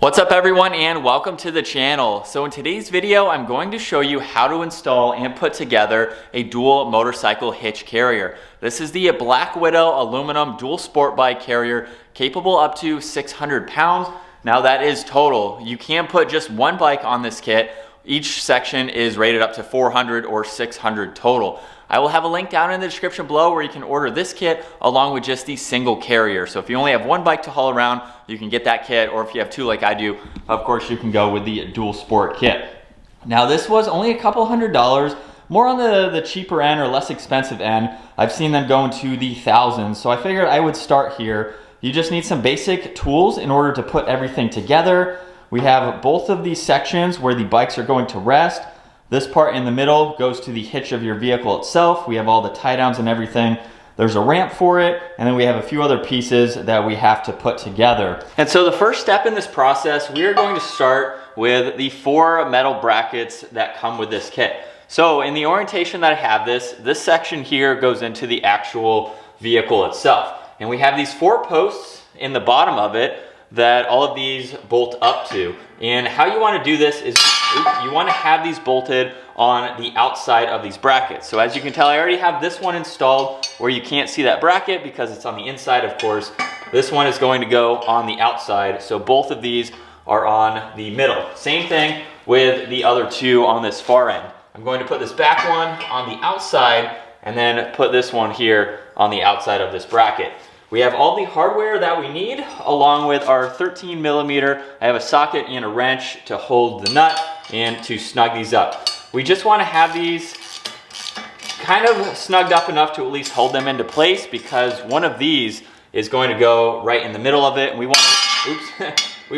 What's up everyone, and welcome to the channel. So in today's video, I'm going to show you how to install and put together a dual motorcycle hitch carrier. This is the Black Widow aluminum dual sport bike carrier, capable up to 600 pounds. Now that is total. You can put just one bike on this kit. Each section is rated up to 400 or 600 total. I will have a link down in the description below where you can order this kit along with just the single carrier. So if you only have one bike to haul around, you can get that kit, or if you have two like I do, of course you can go with the dual sport kit. Now this was only a couple $100, more on the cheaper end or less expensive end. I've seen them go into the thousands, so I figured I would start here. You just need some basic tools in order to put everything together. We have both of these sections where the bikes are going to rest. This part in the middle goes to the hitch of your vehicle itself. We have all the tie downs and everything. There's a ramp for it, and then we have a few other pieces that we have to put together. And so the first step in this process, we are going to start with the 4 metal brackets that come with this kit. So in the orientation that I have this section here goes into the actual vehicle itself. And we have these 4 posts in the bottom of it that all of these bolt up to. And how you want to do this is you want to have these bolted on the outside of these brackets. So as you can tell, I already have this one installed where you can't see that bracket because it's on the inside, of course. This one is going to go on the outside. So both of these are on the middle. Same thing with the other 2 on this far end. I'm going to put this back one on the outside and then put this one here on the outside of this bracket. We have all the hardware that we need along with our 13 millimeter. I have a socket and a wrench to hold the nut and to snug these up. We just want to have these kind of snugged up enough to at least hold them into place, because one of these is going to go right in the middle of it. And we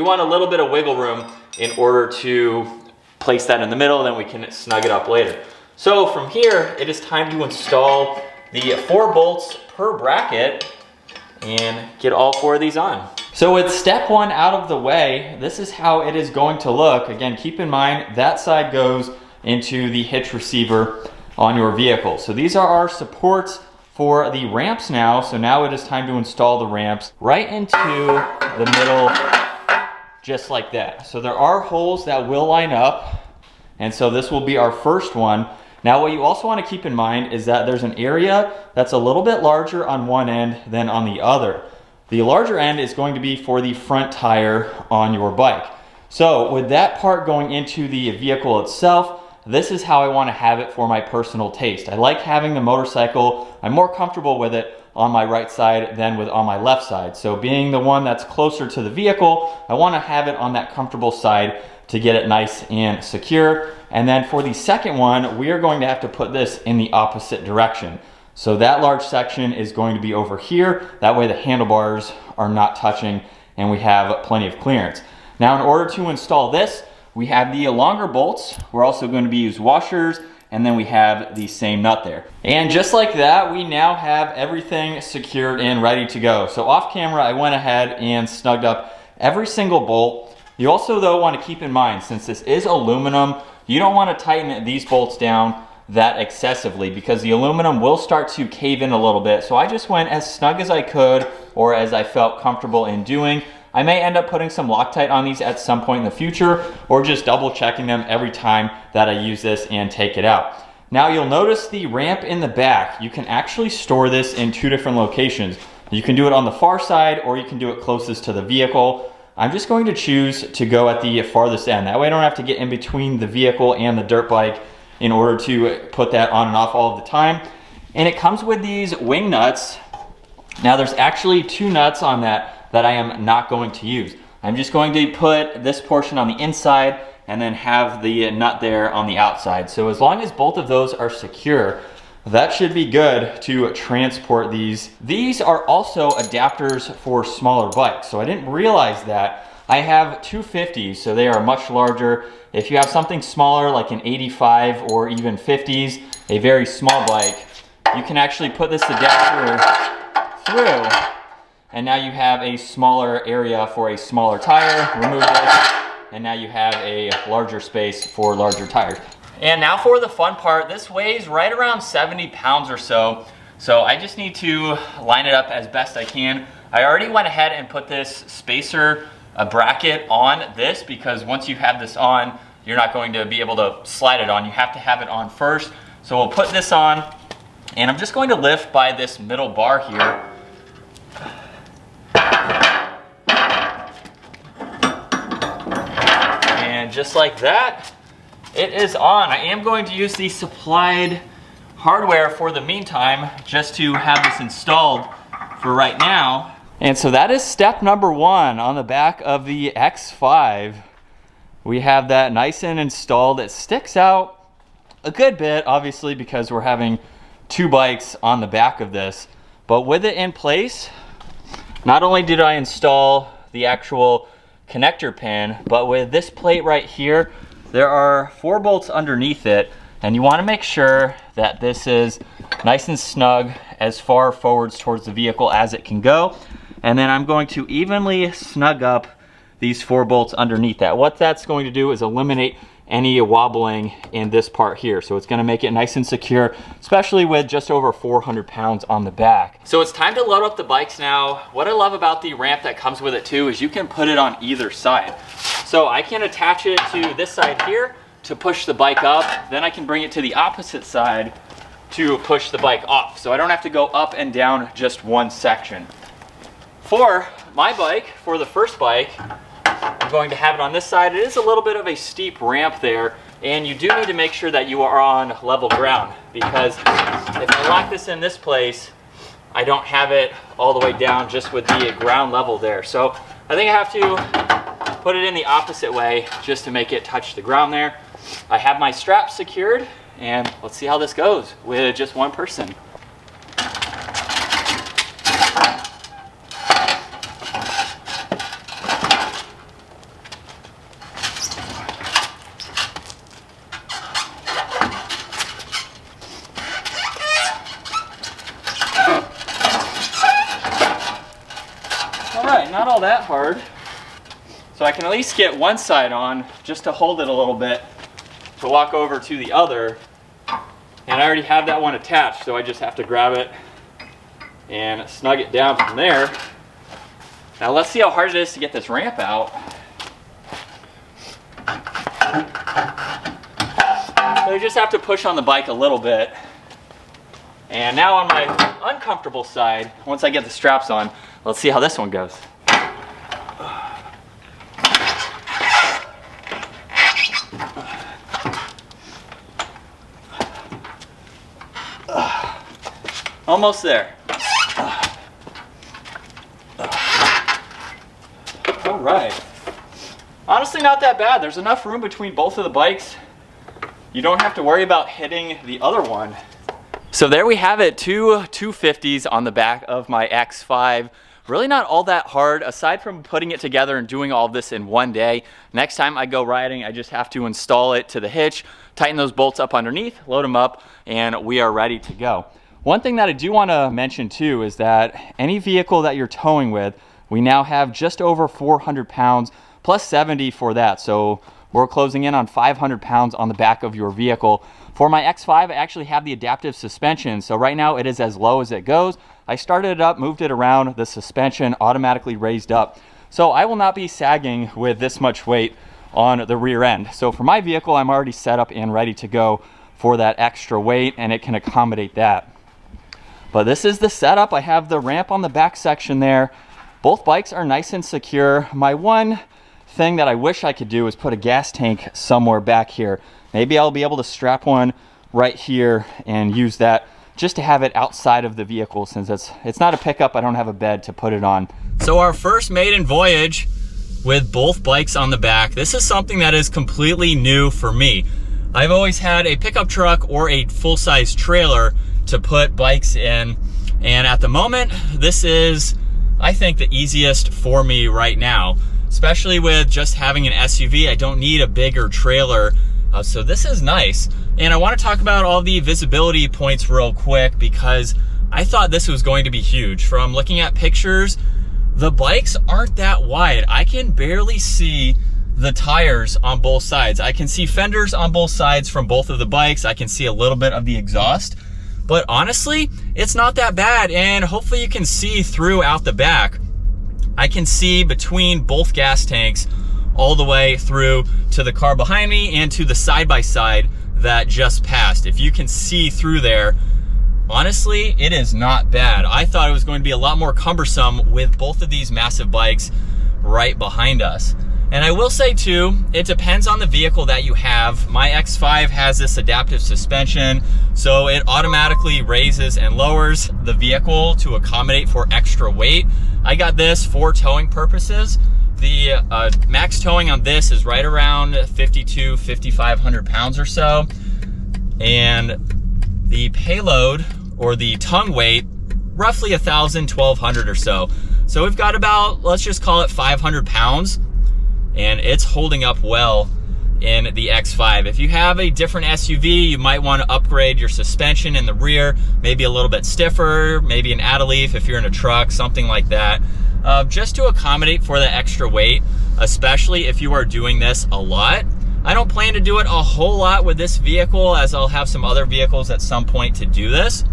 want a little bit of wiggle room in order to place that in the middle, then we can snug it up later. So from here, it is time to install the 4 bolts per bracket and get all 4 of these on. So with step 1 out of the way, this is how it is going to look. Again, keep in mind that side goes into the hitch receiver on your vehicle. So these are our supports for the ramps now. So now it is time to install the ramps right into the middle, just like that. So there are holes that will line up, and so this will be our first one. Now what you also want to keep in mind is that there's an area that's a little bit larger on one end than on the other. The larger end is going to be for the front tire on your bike. So with that part going into the vehicle itself, this is how I want to have it for my personal taste. I like having the motorcycle, I'm more comfortable with it on my right side than on my left side. So being the one that's closer to the vehicle, I want to have it on that comfortable side to get it nice and secure. And then for the second one, we are going to have to put this in the opposite direction. So that large section is going to be over here. That way the handlebars are not touching and we have plenty of clearance. Now in order to install this, we have the longer bolts. We're also going to be use washers, and then we have the same nut there. And just like that, we now have everything secured and ready to go. So off camera, I went ahead and snugged up every single bolt. You also though want to keep in mind, since this is aluminum, you don't want to tighten these bolts down that excessively because the aluminum will start to cave in a little bit. So I just went as snug as I could, or as I felt comfortable in doing. I may end up putting some Loctite on these at some point in the future, or just double checking them every time that I use this and take it out. Now you'll notice the ramp in the back. You can actually store this in 2 different locations. You can do it on the far side, or you can do it closest to the vehicle. I'm just going to choose to go at the farthest end. That way I don't have to get in between the vehicle and the dirt bike in order to put that on and off all of the time. And it comes with these wing nuts. Now there's actually 2 nuts on that I am not going to use. I'm just going to put this portion on the inside and then have the nut there on the outside. So as long as both of those are secure, that should be good to transport these. These are also adapters for smaller bikes. So I didn't realize that. I have 250s, so they are much larger. If you have something smaller like an 85 or even 50s, a very small bike, you can actually put this adapter through, and now you have a smaller area for a smaller tire. Remove this, and now you have a larger space for larger tires. And now for the fun part. This weighs right around 70 pounds or so. So I just need to line it up as best I can. I already went ahead and put this spacer a bracket on this, because once you have this on, you're not going to be able to slide it on. You have to have it on first. So we'll put this on, and I'm just going to lift by this middle bar here. And just like that, it is on. I am going to use the supplied hardware for the meantime, just to have this installed for right now. And so that is step number one on the back of the X5. We have that nice and installed. It sticks out a good bit, obviously, because we're having two bikes on the back of this. But with it in place, not only did I install the actual connector pin, but with this plate right here, there are 4 bolts underneath it, and you want to make sure that this is nice and snug as far forwards towards the vehicle as it can go. And then I'm going to evenly snug up these 4 bolts underneath that. What that's going to do is eliminate any wobbling in this part here. So it's going to make it nice and secure, especially with just over 400 pounds on the back. So it's time to load up the bikes now. What I love about the ramp that comes with it too is you can put it on either side. So I can attach it to this side here to push the bike up. Then I can bring it to the opposite side to push the bike off. So I don't have to go up and down just one section. For my bike, for the first bike, I'm going to have it on this side. It is a little bit of a steep ramp there, and you do need to make sure that you are on level ground, because if I lock this in this place, I don't have it all the way down just with the ground level there. So I think I have to put it in the opposite way just to make it touch the ground there. I have my straps secured, and let's see how this goes with just one person. Alright, not all that hard. So I can at least get one side on just to hold it a little bit to walk over to the other. And I already have that one attached, so I just have to grab it and snug it down from there. Now let's see how hard it is to get this ramp out. So you just have to push on the bike a little bit. And now on my uncomfortable side, once I get the straps on, let's see how this one goes. Almost there. All right. Honestly, not that bad. There's enough room between both of the bikes. You don't have to worry about hitting the other one. So there we have it, two 250s on the back of my X5. Really not all that hard, aside from putting it together and doing all of this in one day. Next time I go riding, I just have to install it to the hitch, tighten those bolts up underneath, load them up, and we are ready to go. One thing that I do want to mention too is that any vehicle that you're towing with, we now have just over 400 pounds plus 70 for that. So we're closing in on 500 pounds on the back of your vehicle. For my X5, I actually have the adaptive suspension. So right now it is as low as it goes. I started it up, moved it around, the suspension automatically raised up. So I will not be sagging with this much weight on the rear end. So for my vehicle, I'm already set up and ready to go for that extra weight, and it can accommodate that. But this is the setup. I have the ramp on the back section there. Both bikes are nice and secure. My one thing that I wish I could do is put a gas tank somewhere back here. Maybe I'll be able to strap one right here and use that just to have it outside of the vehicle, since it's not a pickup. I don't have a bed to put it on. So our first maiden voyage with both bikes on the back. This is something that is completely new for me. I've always had a pickup truck or a full-size trailer to put bikes in, and at the moment this is, I think, the easiest for me right now, especially with just having an SUV. I don't need a bigger trailer, so this is nice. And I want to talk about all the visibility points real quick, because I thought this was going to be huge. From looking at pictures, the bikes aren't that wide. I can barely see the tires on both sides. I can see fenders on both sides from both of the bikes. I can see a little bit of the exhaust. But honestly, it's not that bad, and hopefully you can see through out the back. I can see between both gas tanks all the way through to the car behind me and to the side-by-side that just passed. If you can see through there, honestly, it is not bad. I thought it was going to be a lot more cumbersome with both of these massive bikes right behind us. And I will say too, it depends on the vehicle that you have. My X5 has this adaptive suspension, so it automatically raises and lowers the vehicle to accommodate for extra weight. I got this for towing purposes. The max towing on this is right around 5,500 pounds or so. And the payload, or the tongue weight, roughly 1,000, 1,200 or so. So we've got about, let's just call it 500 pounds. And it's holding up well in the X5. If you have a different SUV, you might want to upgrade your suspension in the rear, maybe a little bit stiffer, maybe an add-a-leaf if you're in a truck, something like that, just to accommodate for the extra weight, especially if you are doing this a lot. I don't plan to do it a whole lot with this vehicle, as I'll have some other vehicles at some point to do this.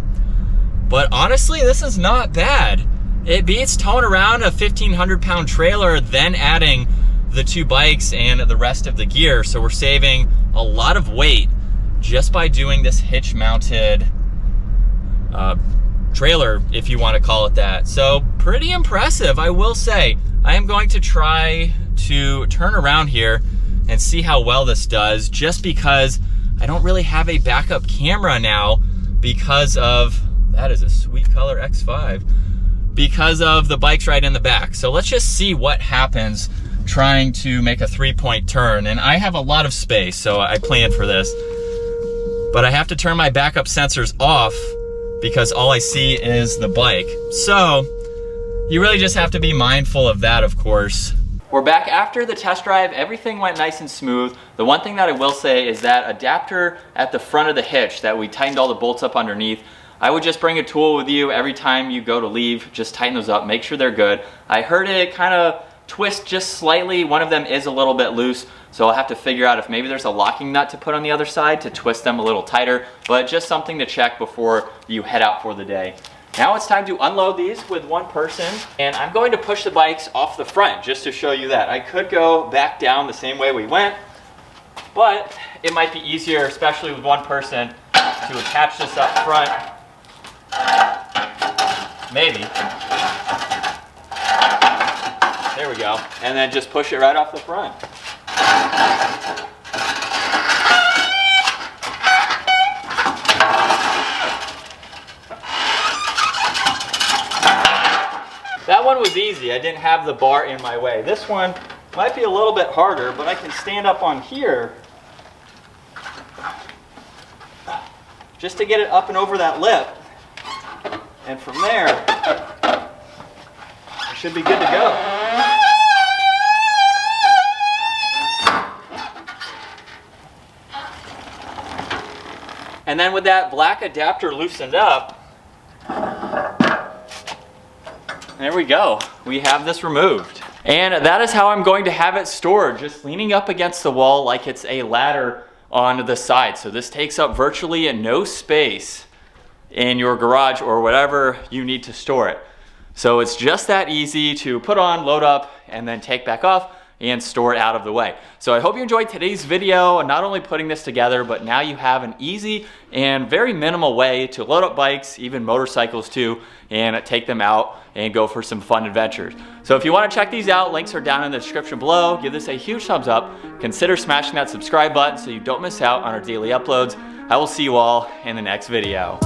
But honestly, this is not bad. It beats towing around a 1,500 pound trailer, then adding the two bikes and the rest of the gear. So we're saving a lot of weight just by doing this hitch mounted trailer, if you want to call it that. So pretty impressive, I will say. I am going to try to turn around here and see how well this does, just because I don't really have a backup camera now because of, that is a sweet color X5, because of the bikes right in the back. So let's just see what happens trying to make a 3-point turn. And I have a lot of space, so I planned for this. But I have to turn my backup sensors off because all I see is the bike. So you really just have to be mindful of that, of course. We're back after the test drive. Everything went nice and smooth. The one thing that I will say is that adapter at the front of the hitch that we tightened all the bolts up underneath, I would just bring a tool with you every time you go to leave. Just tighten those up, make sure they're good. I heard it kind of twist just slightly. One of them is a little bit loose, so I'll have to figure out if maybe there's a locking nut to put on the other side to twist them a little tighter, but just something to check before you head out for the day. Now it's time to unload these with one person, and I'm going to push the bikes off the front just to show you that. I could go back down the same way we went, but it might be easier, especially with one person, to attach this up front. Maybe. There we go. And then just push it right off the front. That one was easy. I didn't have the bar in my way. This one might be a little bit harder, but I can stand up on here just to get it up and over that lip. And from there, it should be good to go. And then with that black adapter loosened up, there we go. We have this removed. And that is how I'm going to have it stored, just leaning up against the wall like it's a ladder on the side. So this takes up virtually no space in your garage or whatever you need to store it. So it's just that easy to put on, load up, and then take back off and store it out of the way. So I hope you enjoyed today's video, not only putting this together, but now you have an easy and very minimal way to load up bikes, even motorcycles too, and take them out and go for some fun adventures. So if you want to check these out, links are down in the description below. Give this a huge thumbs up. Consider smashing that subscribe button so you don't miss out on our daily uploads. I will see you all in the next video.